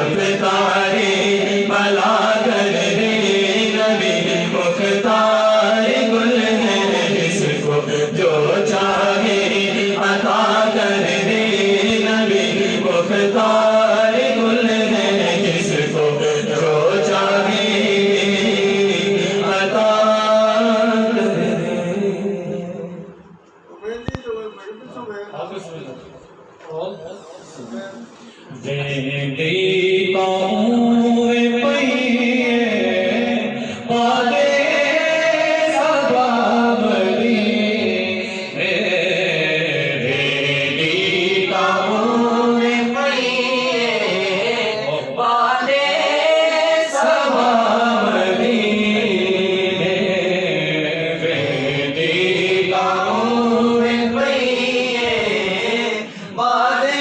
رفتاری بلا کر دے نبی مختار گل ہے جس کو جو چاہے عطا کر دے نبی مختار گل ہے جس کو جو چاہے عطا کر دے ویندی قوم پئیے پالے سباب دی ویندی قوم پئیے پالے سباب دی ویندی قوم پئیے پالے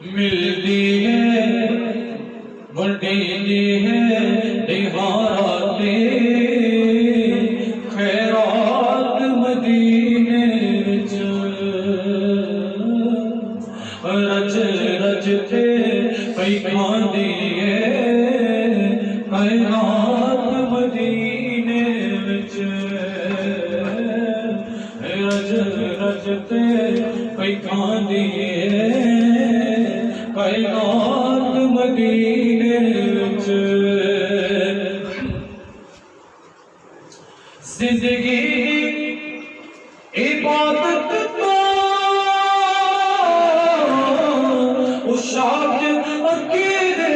ملتی ہے بڑھتی ہے نہارات خیرات مدینے وچ رج رج کے پئی کھاندی ہے کائنات مدینے وچ رج رج کے پئی کھاندی ہے کائنات مدینے وچ زندگی عبادت کا اشاق عقیدے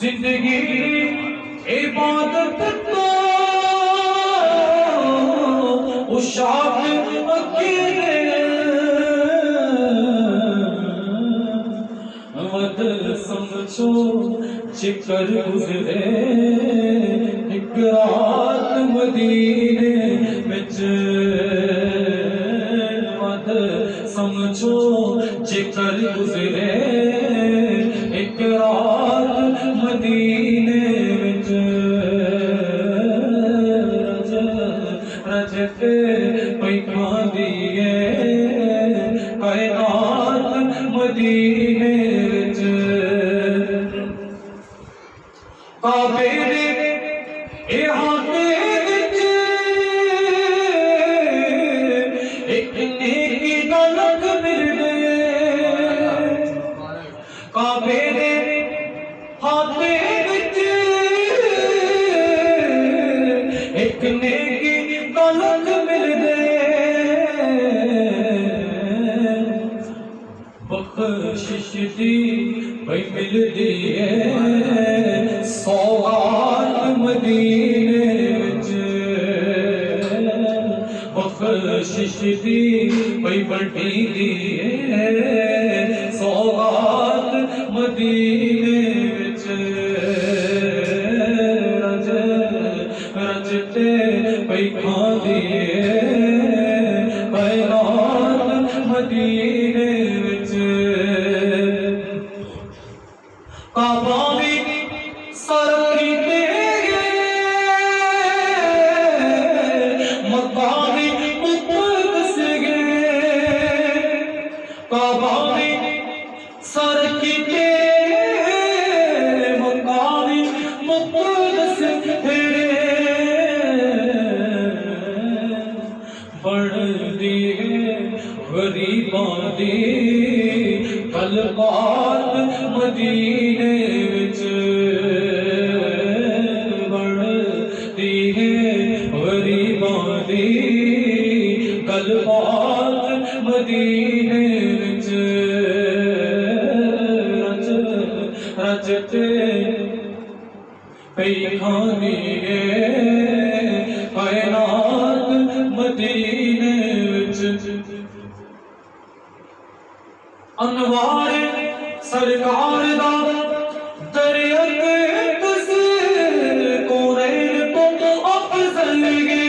زندگی عبادت کا اشاق عقیدے مت سمجھو چکر گزرے ایک رات مدینے وچ مت سمجھو چکر گزرے ایک رات مدینے وچ رج رج کے پئی کھاندی ہے کائنات مدینے وچ کعبے دے احاطے وچ ایک نیکی دا لگ مل گئے کعبے دے احاطے وچ ایک نیکی دا لگ مل گئے بخشش دی بھئی ملدی ہے سوغات مدینے وچ بخشش دی بھئی بڑھی دی ہے سوغات مدینے وچ رج رج تے بھئی کھاندی ہے کائنات مدینے وچ کعبہ بھی سر کیتے مکہ بھی مقدس گئے کعبہ بھی سر کیتے مکہ بھی مقدس گئے بڑھتی ہے غریباں دی طلبات مدینے وچ بڑھتی ہے غریباں دی طلبات مدینے وچ رج رج تے پئی کھاندی ہے کائنات مدینے وچ انوار سرکار دا دریت کس کونین تو افضل گے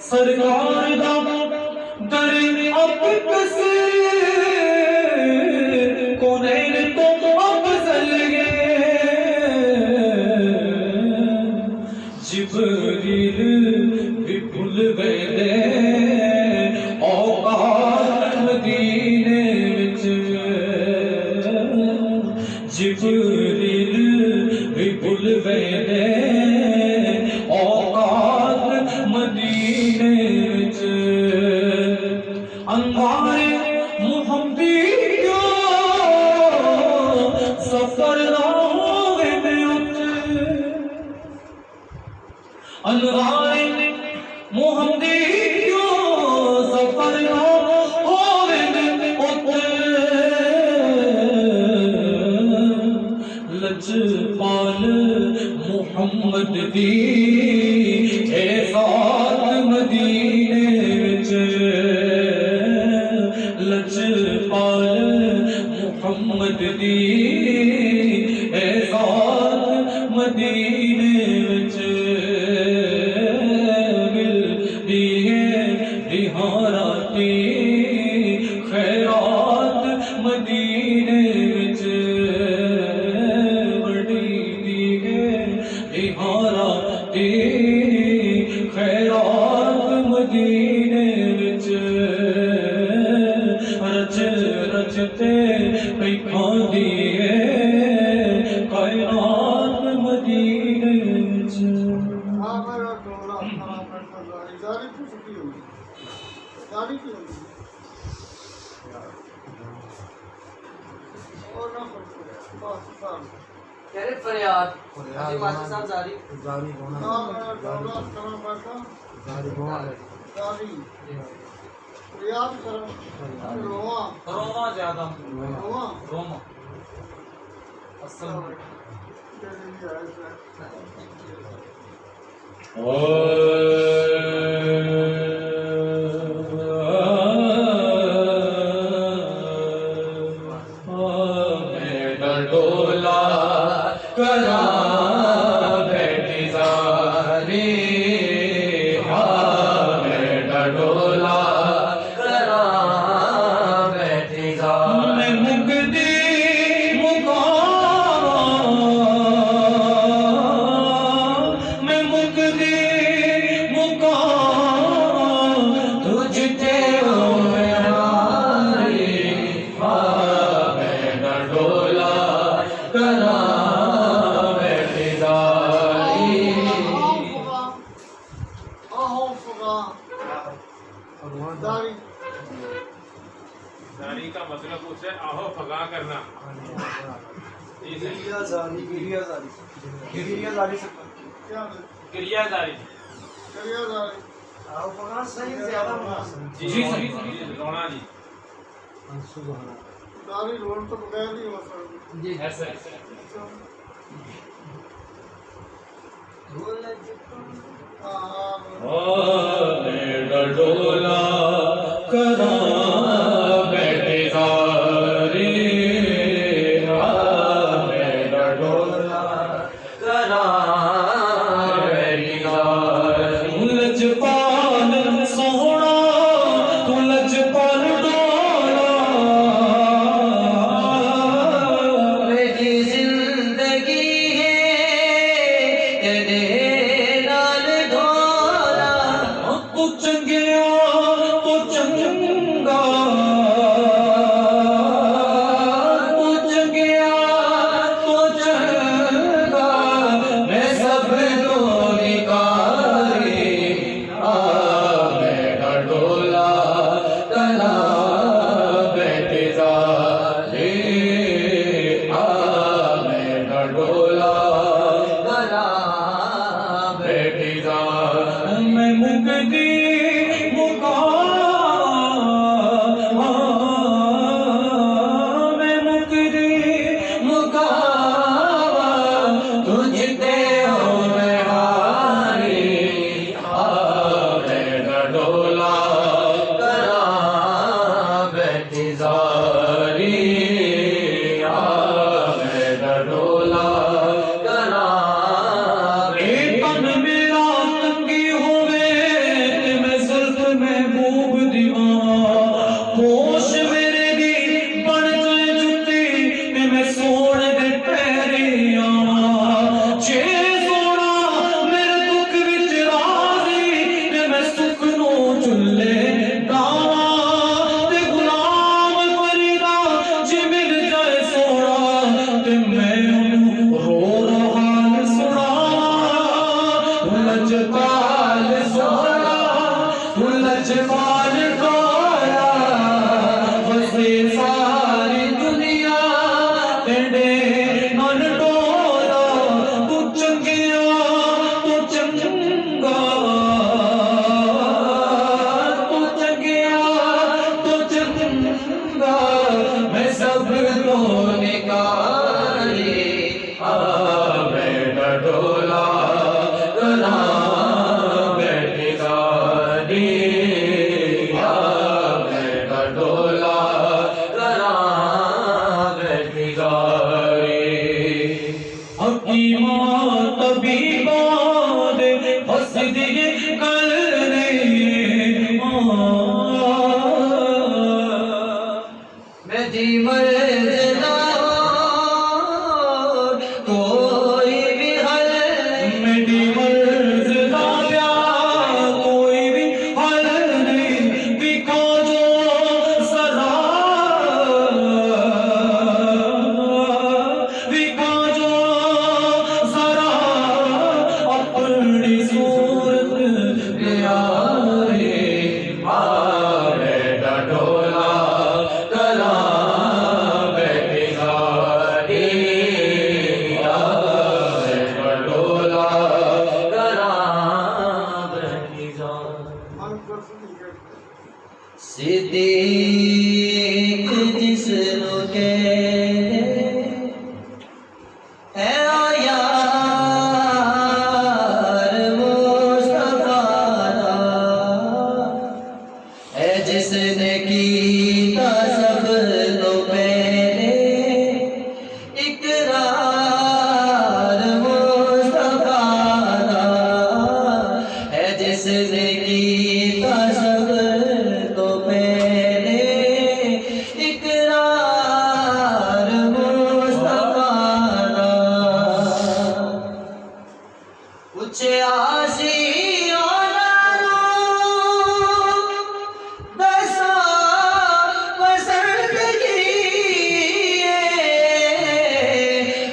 سرکار دا دریت کس کونین تو افضل گے جبریل بھی بھول گئے دے اوقات مدینے وچ جبریل بھی بھول گئے دے اوقات مدینے وچ انوار محمدی سفر نہ ہوئے انوار محمدی سفر نہ ہوئے لجپال محمد دی اے ذات مدینے وچ لجپال محمد دی اے ذات مدینے وچ ملدی ہے دہاراتی تہارا دی خیرات مدینے وچ رچ رچتے پئی کھاندی ہے کائنات مدینے وچ فریاد ماجد صاحب زاری روما زیادہ روما اصل زاری کا مطلب اسے آہو فغا کرنا گریا زاری گریا زاری گریا زاری صحیح زیادہ مناسب جی رونا جی زاری رون تو بغیر نہیں ہو سکتی جی ایسا ڈولا کرا بیٹھے زاری ڈولا کرا بیٹھے زاری لجپال سونا تو لجپال ڈولا میری زندگی ہے تیرے نال ڈھولا تو چنگیا تو چنگا تو چنگیا تو چنگا میں سب کو نکاری میرا ڈولا کلا بیٹھے زاری میرا ڈولا گلا بیٹھے زاری میں مکدی ساری دنیا کچھ آسیوں دسا پسند کی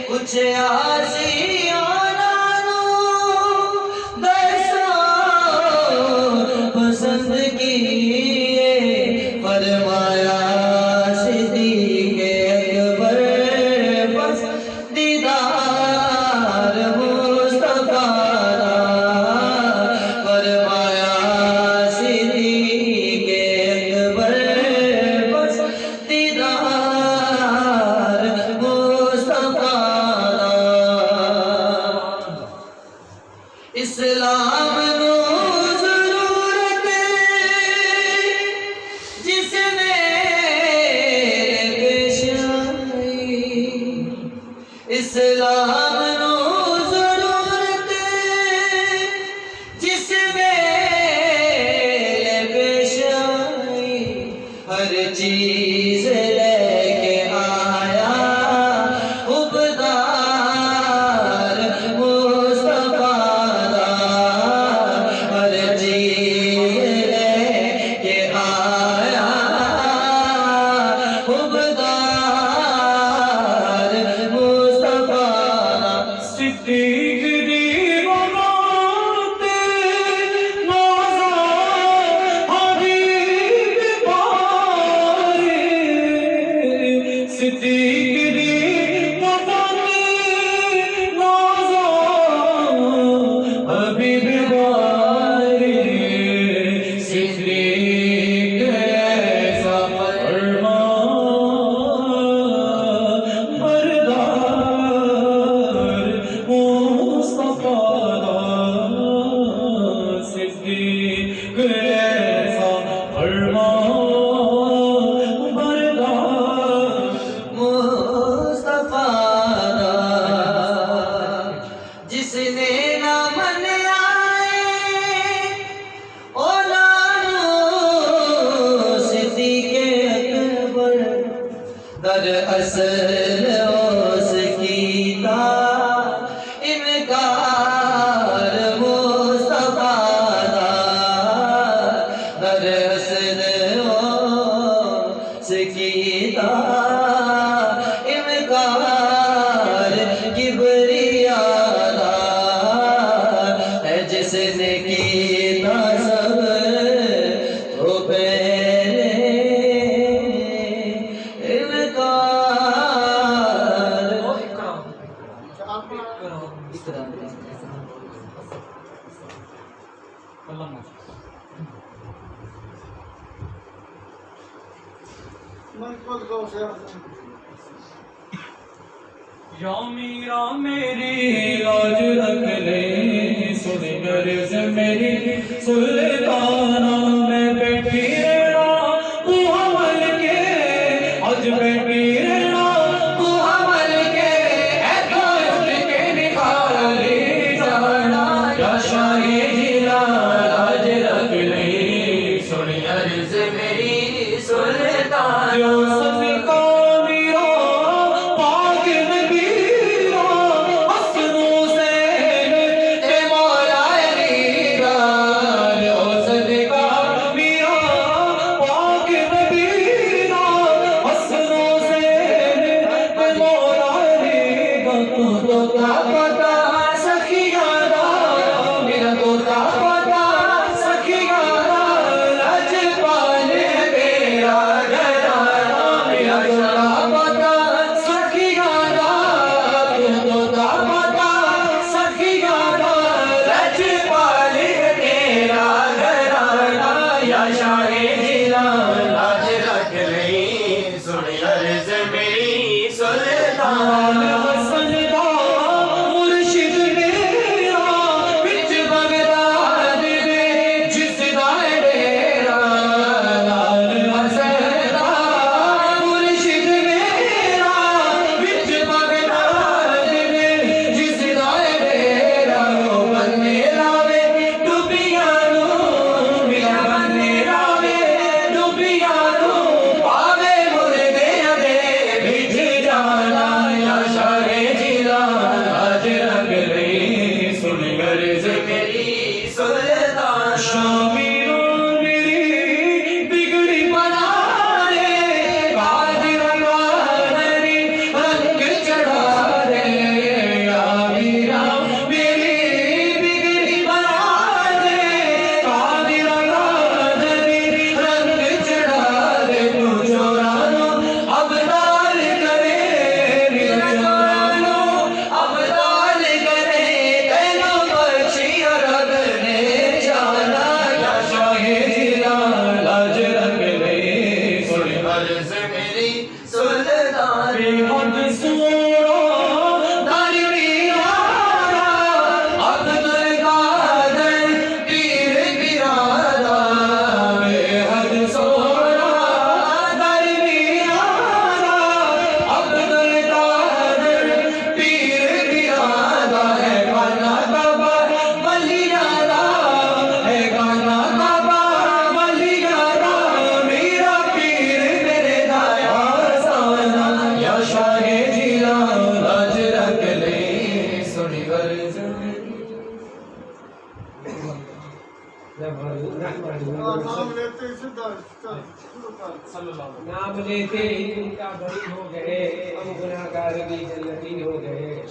کچھ آسیوں دسا پسند کی فرمایا صدیق اکبر بس دیدار مصطفیٰ فرمایا صدیق اکبر بس دیدار مصطفیٰ اسلام نو ضرورت جس میں پیش آئی اسلام نو ضرورت جس میں پیش آئی ہر چیز لے کے آیا حبدار مصطفیٰ ہر چیز لے کے آیا حبدار مصطفیٰ صدیق دیواناتے نازا حبیب پائے صدیق دیواناتے نازا حبیب پائے صدیق ایسا فرمان بردار مصطفیٰ صدیق ایسا فرمان بردار مصطفیٰ جس نے نہ من آئے اولانو صدیق اکبر در اصل اس کی تھا انکار مصطفیٰ در اصل اس کی تھا انکار کبریاء ہے جس نے کیتا سب تو پہلے انکار من خود کو سے یا میرا میری لاج رکھ لے سن غرض میری سلطانہ میں بیٹھی رہنا تو حمل کے آج بیٹھی رہنا تو حمل کے اے تو اٹھ کے نکالی جانا یا شاہی جیلا لاج رکھ لے سن غرض میری سلطانہ جو صدقہ میرا پاک نبیرا حسنوں سے اے مولا علی را جو صدقہ غرض نام لیتے ہی سیدھا شروع کر صلی اللہ علیہ نام لیتے ہی ان کا بری ہو گئے، ہم گناہگار بھی جنتی ہو گئے۔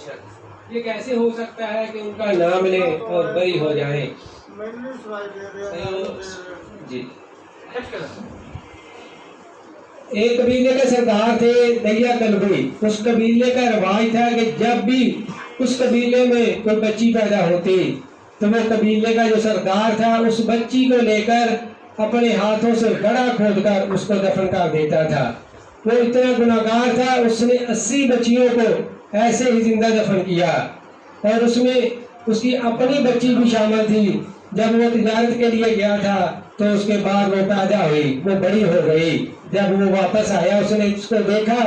یہ کیسے ہو سکتا ہے کہ ان کا نام لیں اور بری ہو جائیں؟ میں نے سنائی دے رہا جی، وسلم۔ ایک قبیلے کے سردار تھے دیا کلبی۔ اس قبیلے کا رواج تھا کہ جب بھی اس قبیلے میں کوئی بچی پیدا ہوتی تو وہ قبیلے کا جو سردار تھا اس بچی کو لے کر اپنے ہاتھوں سے گڑھا کھود کر اس کو دفن کر دیتا تھا۔ وہ اتنا گناہگار تھا، اس نے 80 بچیوں کو ایسے ہی زندہ دفن کیا، اور اس میں اس کی اپنی بچی بھی شامل تھی۔ جب وہ تجارت کے لیے گیا تھا تو اس کے بعد وہ پیدا ہوئی، وہ بڑی ہو گئی۔ جب وہ واپس آیا اس نے اس کو دیکھا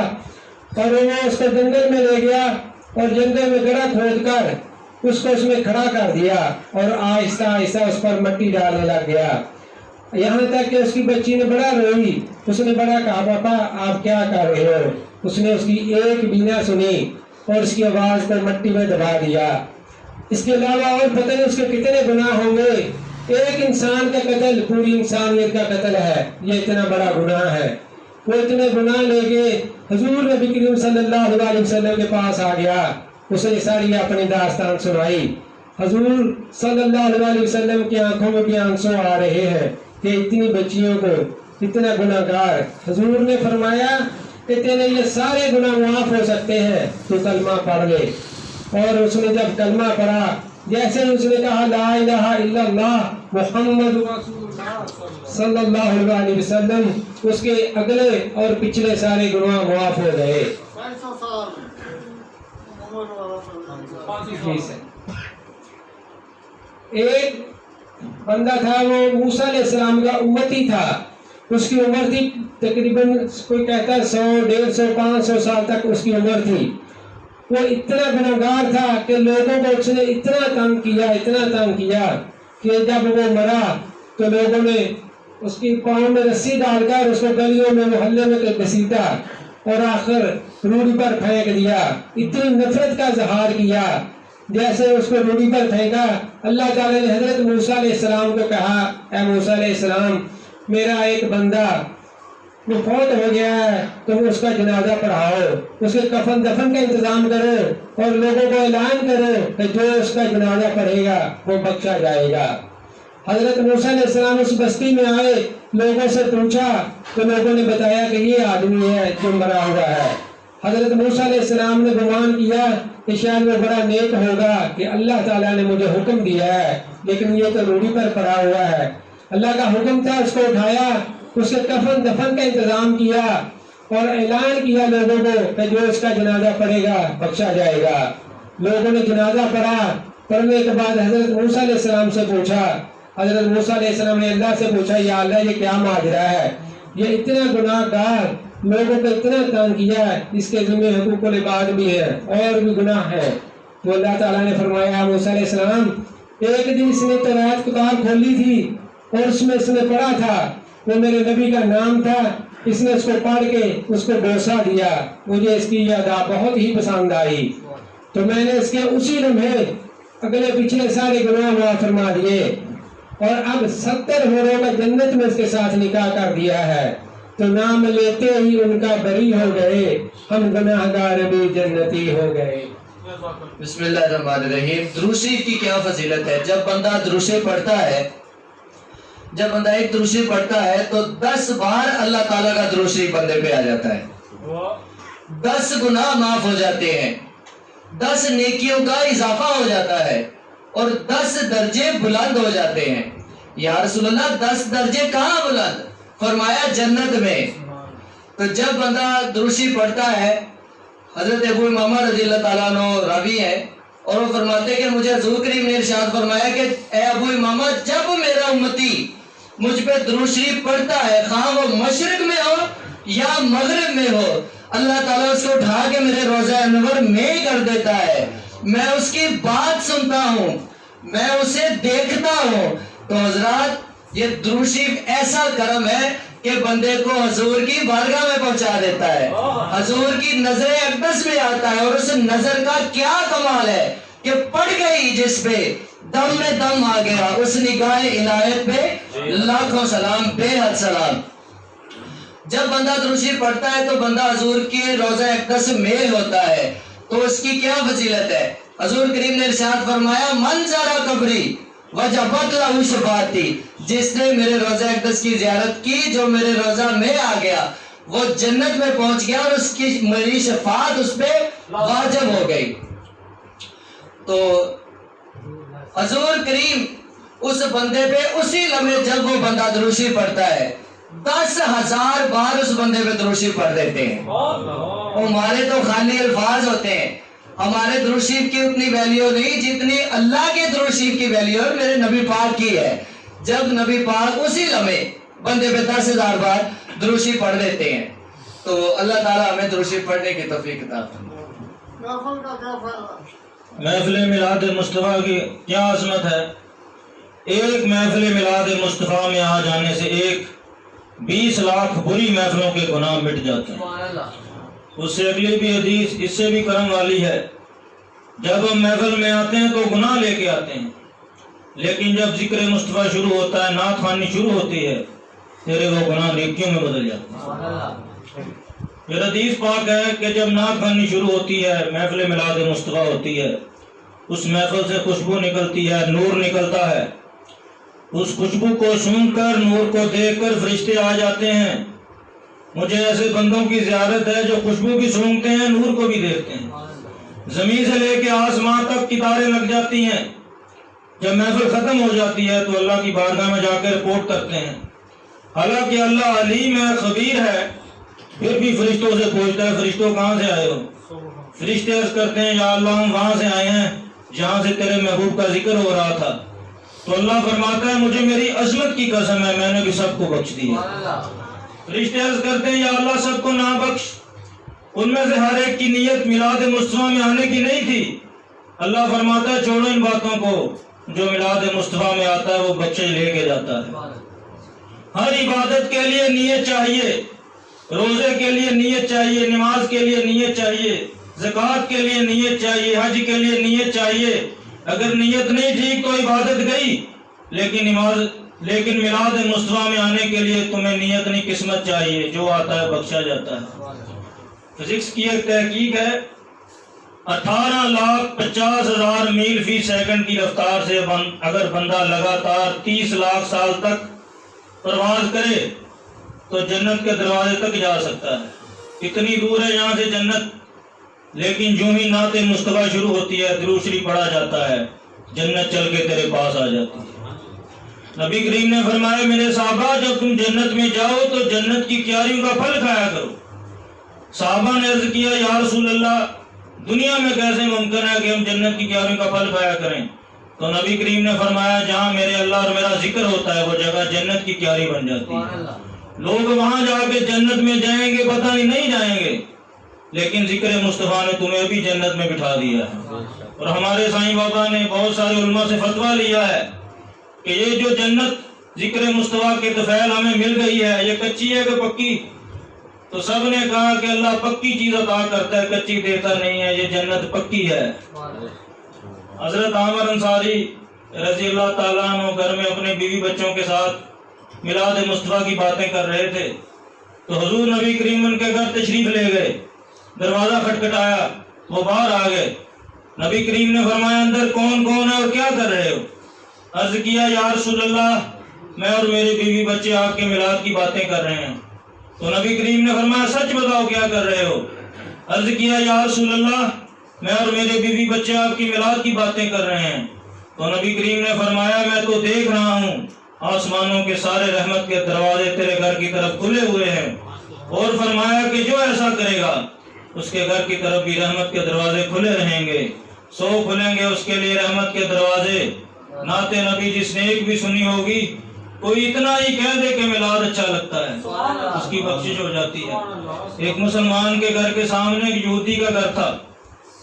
اور وہ اس کو جنگل میں لے گیا اور جنگل میں گڑھا کھود کر اس کو اس میں کھڑا کر دیا اور آہستہ آہستہ اس پر مٹی ڈالنے لگ گیا، یہاں تک کہ اس کی بچی نے بڑا روئی۔ اس نے بڑا کہا پاپا آپ کیا کر رہے ہو؟ اس نے اس کی ایک بھی نہ سنی اور اس کی آواز کو مٹی میں دبا دیا۔ اس کے علاوہ اور پتہ نہیں اس کے کتنے گناہ ہوں گے۔ ایک انسان کا قتل پوری انسانیت کا قتل ہے، یہ اتنا بڑا گناہ ہے۔ وہ اتنے گناہ لے کے حضور نبی کریم صلی اللہ علیہ وسلم کے پاس آ گیا، اس نے ساری اپنی داستان سنائی۔ حضور صلی اللہ علیہ وسلم کی آنکھوں میں بھی آنسو آ رہے ہیں کہ اتنی بچیوں کو اتنا گناہگار۔ حضور نے فرمایا کہ تیرے یہ سارے گناہ معاف ہو سکتے ہیں، تو کلمہ پڑھ لے۔ اور اس نے جب کلمہ پڑھا، جیسے اس نے کہا لا الہ الا اللہ محمد رسول اللہ صلی اللہ علیہ وسلم، اس کے اگلے اور پچھلے سارے گناہ معاف ہو گئے۔ 500 سال عمر والا ایک بندہ تھا، وہ موسیٰ علیہ السلام کا امتی تھا۔ اس کی عمر تھی تقریباً کوئی کہتا ہے 100 150 500 سال تک اس کی عمر تھی۔ وہ اتنا گناہگار تھا کہ لوگوں کو اس نے اتنا تنگ کیا کہ جب وہ مرا تو لوگوں نے اس کی پاؤں میں رسی ڈال کر اس کو گلیوں میں محلے میں گھسیٹا اور آخر روڑی پر پھینک دیا۔ اتنی نفرت کا اظہار کیا، جیسے اس کو روڑی پر پھینکا۔ اللہ تعالیٰ نے حضرت موسیٰ علیہ السلام کو کہا اے موسیٰ علیہ السلام، میرا ایک بندہ وہ فوت ہو گیا ہے، تم اس کا جنازہ پڑھاؤ، اس کے کفن دفن کا انتظام کرو اور لوگوں کو اعلان کرو کہ جو اس کا جنازہ پڑھے گا وہ بخشا جائے گا۔ حضرت موسیٰ علیہ السلام اس بستی میں آئے، لوگوں سے پوچھا تو لوگوں نے بتایا کہ یہ آدمی ہے جو مرا ہوا ہے۔ حضرت موسیٰ علیہ السلام نے گمان کیا کہ شاید وہ بڑا نیک ہوگا کہ اللہ تعالیٰ نے مجھے حکم دیا ہے، لیکن یہ تو روڑی پر پڑا ہوا ہے۔ اللہ کا حکم تھا، اس کو اٹھایا، اس کے کفن دفن کا انتظام کیا اور اعلان کیا لوگوں کو کہ جو اس کا جنازہ پڑھے گا بخشا جائے گا۔ لوگوں نے جنازہ پڑھا، پڑھنے کے بعد حضرت موسیٰ علیہ السلام سے پوچھا، حضرت موسیٰ علیہ السلام نے اللہ سے پوچھا یا اللہ یہ کیا ماجرا ہے؟ یہ اتنا گناہ گار، لوگوں کو اتنا تنگ کیا، اس کے ذمہ حقوق العباد بھی ہے اور بھی گناہ ہے۔ تو اللہ تعالیٰ نے فرمایا موسیٰ علیہ السلام، ایک دن اس نے تورات کتاب کھولی تھی اور اس میں اس نے پڑھا تھا، وہ میرے نبی کا نام تھا، اس نے اس کو پڑھ کے اس کو بوسہ دیا، مجھے اس کی یہ ادا بہت ہی پسند آئی، تو میں نے اس کے اسی لمحے اگلے پچھلے سارے گناہ معاف فرما دیے اور اب 70 حوروں کا جنت میں اس کے ساتھ نکاح کر دیا ہے۔ تو نام لیتے ہی ان کا بری ہو گئے، ہم گناہگار بھی جنتی ہو گئے۔ بسم اللہ الرحمن الرحیم۔ درود شریف کی کیا فضیلت ہے؟ جب بندہ درود شریف پڑھتا ہے، جب بندہ ایک درود شریف پڑھتا ہے تو 10 بار اللہ تعالیٰ کا درود شریف بندے پہ آ جاتا ہے، 10 گناہ معاف ہو جاتے ہیں، 10 نیکیوں کا اضافہ ہو جاتا ہے اور 10 درجے بلند ہو جاتے ہیں۔ یا رسول اللہ 10 درجے کہاں بلند؟ فرمایا جنت میں۔ تو جب بندہ درود شریف پڑھتا ہے، حضرت ابو امامہ رضی اللہ تعالیٰ عنہ راوی ہے اور وہ فرماتے ہیں کہ مجھے حضور کریم نے ارشاد فرمایا کہ اے ابو امامہ، جب میرا امتی مجھ پہ درود شریف پڑھتا ہے، خواہ وہ مشرق میں ہو یا مغرب میں ہو، اللہ تعالیٰ اس کو اٹھا کے میرے روضہ انور میں کر دیتا ہے، میں اس کی بات سنتا ہوں، میں اسے دیکھتا ہوں۔ تو حضرات یہ درود شریف ایسا کرم ہے کہ بندے کو حضور کی بارگاہ میں پہنچا دیتا ہے، حضور کی نظر اقدس میں آتا ہے، اور اس نظر کا کیا کمال ہے کہ پڑ گئی جس پہ دم میں دم آ گیا، اس نگاہ عنایت پہ لاکھوں سلام، بے حد سلام۔ جب بندہ درود شریف پڑھتا ہے تو بندہ حضور کی روضہ اقدس سے میل ہوتا ہے، تو اس کی کیا فضیلت ہے؟ حضور کریم نے ارشاد فرمایا من زارا قبری وجبت لہ شفاعتی، جس نے میرے روضہ اقدس کی زیارت کی، جو میرے روضہ میں آ گیا وہ جنت میں پہنچ گیا، اور اس کی میری شفاعت اس پہ واجب ہو گئی۔ تو حضور کریم اس بندے پہ اسی لمحے جب وہ بندہ درود شریف پڑھتا ہے 10,000 بار اس بندے پہ درود شریف پڑھ دیتے ہیں۔ ہمارے تو خالی الفاظ ہوتے ہیں، ہمارے درود شریف کی اتنی ویلیو نہیں جتنی اللہ کے درود شریف کی ویلیو اور میرے نبی پاک کی ہے۔ جب نبی پاک اسی لمحے بندے پہ 10,000 بار درود شریف پڑھ دیتے ہیں، تو اللہ تعالیٰ ہمیں درود شریف پڑھنے کی توفیق عطا فرمائے۔ نفل کا کیا فائدہ؟ محفل میلاد مصطفیٰ کی کیا عظمت ہے۔ ایک محفل میلاد مصطفیٰ میں آ جانے سے 20 لاکھ بری محفلوں کے گناہ مٹ جاتے ہیں۔ اس سے اگلی بھی حدیث اس سے بھی کرم والی ہے، جب ہم محفل میں آتے ہیں تو گناہ لے کے آتے ہیں، لیکن جب ذکر مصطفیٰ شروع ہوتا ہے، نعت خوانی شروع ہوتی ہے، تیرے وہ گناہ نیکیوں میں بدل جاتے ہیں۔ پھر حدیث پاک ہے کہ جب نعت خوانی شروع ہوتی ہے، محفل میلاد مصطفیٰ ہوتی ہے، اس محفل سے خوشبو نکلتی ہے، نور نکلتا ہے، اس خوشبو کو سونگھ کر، نور کو دیکھ کر فرشتے آ جاتے ہیں۔ مجھے ایسے بندوں کی زیارت ہے جو خوشبو بھی سونگتے ہیں، نور کو بھی دیکھتے ہیں۔ زمین سے لے کے آسمان تک کی تاریں لگ جاتی ہیں۔ جب محفل ختم ہو جاتی ہے تو اللہ کی بارگاہ میں جا کے رپورٹ کرتے ہیں، حالانکہ اللہ علیم ہے، خبیر ہے، پھر بھی فرشتوں سے پوچھتا ہے فرشتوں کہاں سے آئے ہو؟ فرشتے عرض کرتے ہیں یا اللہ ہم وہاں سے آئے ہیں جہاں سے تیرے محبوب کا ذکر ہو رہا تھا۔ تو اللہ فرماتا ہے مجھے میری عظمت کی قسم ہے میں نے بھی سب کو بخش دیا۔ فرشتے عرض کرتے ہیں یا اللہ سب کو نہ بخش، ان میں سے ہر ایک کی نیت میلاد مصطفیٰ میں آنے کی نہیں تھی۔ اللہ فرماتا ہے چھوڑو ان باتوں کو، جو میلاد مصطفیٰ میں آتا ہے وہ بخشش لے کے جاتا ہے۔ ہر عبادت کے لیے نیت چاہیے، روزے کے لیے نیت چاہیے، نماز کے لیے نیت چاہیے، زکوٰۃ کے لیے نیت چاہیے، حج کے لیے نیت چاہیے۔ اگر نیت نہیں ٹھیک تو عبادت گئی، لیکن میلاد مصطفیٰ میں آنے کے لیے تمہیں نیت نہیں قسمت چاہیے، جو آتا ہے بخشا جاتا ہے۔ فزکس کی ایک تحقیق ہے 18,50,000 میل فی سیکنڈ کی رفتار سے اگر بندہ لگاتار 30 لاکھ سال تک پرواز کرے تو جنت کے دروازے تک جا سکتا ہے۔ اتنی دور ہے یہاں سے جنت، لیکن جو ہی نعت مصطفیٰ شروع ہوتی ہے، درود شریف پڑھا جاتا ہے، جنت چل کے تیرے پاس آ جاتی ہے۔ نبی کریم نے فرمایا میرے صحابہ جب تم جنت میں جاؤ تو جنت کی کیاریوں کا پھل کھایا کرو۔ صحابہ نے عرض کیا یا رسول اللہ دنیا میں کیسے ممکن ہے کہ ہم جنت کی کیاریوں کا پھل کھایا کریں؟ تو نبی کریم نے فرمایا جہاں میرے اللہ اور میرا ذکر ہوتا ہے وہ جگہ جنت کی کیاری بن جاتی ہے۔ لوگ وہاں جا کے جنت میں جائیں گے پتہ نہیں جائیں گے، لیکن ذکر مصطفیٰ نے تمہیں بھی جنت میں بٹھا دیا ہے۔ اور ہمارے سائیں بابا نے بہت سارے علماء سے فتویٰ لیا ہے کہ یہ جو جنت ذکر مصطفیٰ کے طفیل ہمیں مل گئی ہے یہ کچی ہے کہ پکی؟ تو سب نے کہا کہ اللہ پکی چیز عطا کرتا ہے، کچی دیتا نہیں ہے، یہ جنت پکی ہے۔ حضرت عامر انصاری رضی اللہ تعالیٰ عنہ گھر میں اپنے بیوی بچوں کے ساتھ میلاد مصطفیٰ کی باتیں کر رہے تھے، تو حضور نبی کریم ان کے گھر تشریف لے گئے، دروازہ کھٹکھٹایا، وہ باہر آ گئے۔ نبی کریم نے فرمایا اندر کون کون ہے اور کیا کر رہے ہو؟ عرض کیا یا رسول اللہ میں اور میرے بیوی بچے آپ کے میلاد کی باتیں کر رہے ہیں۔ تو نبی کریم نے فرمایا سچ بتاؤ کیا کر رہے ہو؟ عرض کیا یا رسول اللہ میں اور میرے بیوی بچے آپ کی میلاد کی باتیں کر رہے ہیں۔ تو نبی کریم نے فرمایا میں تو دیکھ رہا ہوں آسمانوں کے سارے رحمت کے دروازے تیرے گھر کی طرف کھلے ہوئے ہیں، اور فرمایا کہ جو ایسا کرے گا اس کے گھر کی طرف بھی رحمت کے دروازے کھلے رہیں گے، 100 کھلیں گے اس کے لیے رحمت کے دروازے۔ نعت نبی جس نے ایک بھی سنی ہوگی، کوئی اتنا ہی کہہ دے کہ میلاد اچھا لگتا ہے، اس کی بخشش ہو جاتی ہے۔ ایک مسلمان کے گھر کے سامنے ایک یہودی کا گھر تھا،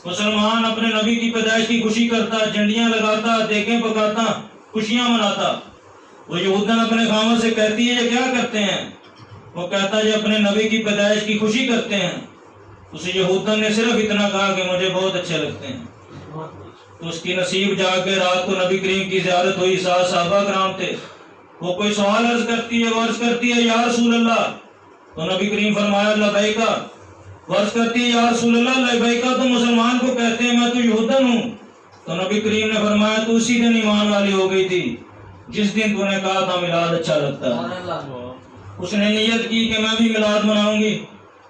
مسلمان اپنے نبی کی پیدائش کی خوشی کرتا، جھنڈیاں لگاتا، دیگیں پکاتا، خوشیاں مناتا۔ وہ یہودن اپنے خاوند سے کہتی ہے یہ کیا کرتے ہیں؟ وہ کہتا ہے یہ اپنے نبی کی پیدائش کی خوشی کرتے ہیں۔ اس یہودن نے صرف اتنا کہا کہ مجھے بہت اچھے لگتے ہیں۔ تو اس کی نصیب جا کے رات کو نبی کریم کی زیارت ہوئی، 7 صحابہ کرام تھے، وہ کوئی سوال عرض کرتی ہے، وہ عرض کرتی ہے یا رسول اللہ، تو نبی کریم فرمایا لبیکا، وہ عرض کرتی ہے یا رسول اللہ لبیکا تو مسلمان کو کہتے ہیں، میں تو یہودن ہوں، تو نبی کریم نے فرمایا تو اسی دن ایمان والی ہو گئی تھی جس دن تو نے کہا تھا میلاد اچھا لگتا ہے۔ اس نے نیت کی کہ میں بھی میلاد مناؤں گی،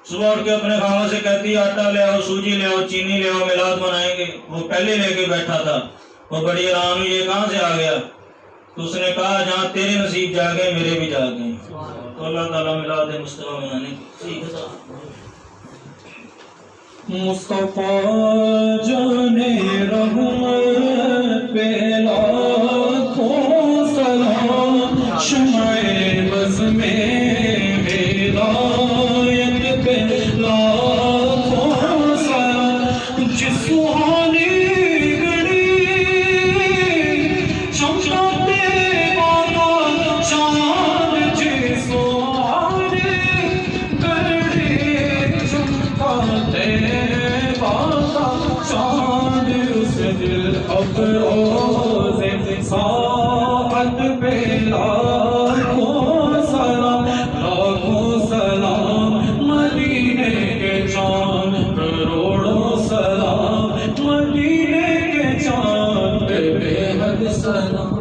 صبح اٹھ کے اپنے خامہ سے کہتی آٹا لے آؤ، سوجی لے آؤ، چینی لے آؤ، میلاد منائیں گے۔ وہ پہلے لے کے بیٹھا تھا، وہ بڑی حیران ہوئی یہ کہاں سے آ گیا، تو اس نے کہا جہاں تیرے نصیب جاگے میرے بھی جاگے۔ تو اللہ تعالیٰ میلاد مصطفیٰ منانے کی مصطفیٰ جانے رحمت پہ لاکھوں سلام، شمع بز میں ہدایت پہ لاکھوں سلام، جس سہانی گھڑی چمکاتے بابا چاند، جس سہانی گھڑی چمکاتے چاند، اس دل افروز ساعت پہ لاکھوں سلام، لاکھوں سلام، مدینے کے چاند کروڑوں سلام، مدینے کے چاند پہ بے حد سلام۔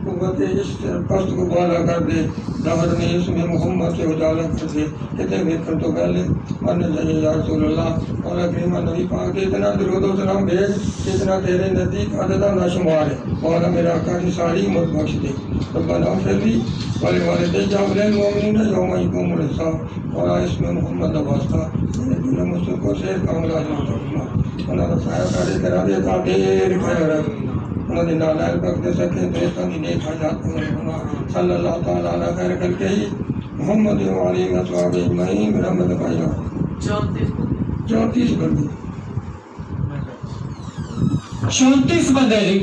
قوت عشق پست کو بالا کر دے، دہر میں اس میں محمد سے اجالا کر دے، کہتے دیکھن تو پہلے من جائے یا رسول اللہ اور کریم نبی پاک کے اتنا درود و سلام بھیج جتنا تیرے نزدیک عدد نہ شمار ہے۔ مولا میرے آقا کی ساری امت بخش دے، ربنا اغفر لی ولوالدی وللمؤمنین یوم یقوم الحساب۔ اور اس میں محمد واسطہ میرے مسلم کو شیر کاملہ فرما، انہاں دا سایہ کارے کرا دے تا دیر خیر انہاں دے نال بخت سکے دوستاں دی نیک حاجات پورے فرما۔ صلی اللہ تعالی علی خیر خلقہ محمد و علیہ وصحبہ اجمعین برحمتک یا 34 بندے 34 بندے جی۔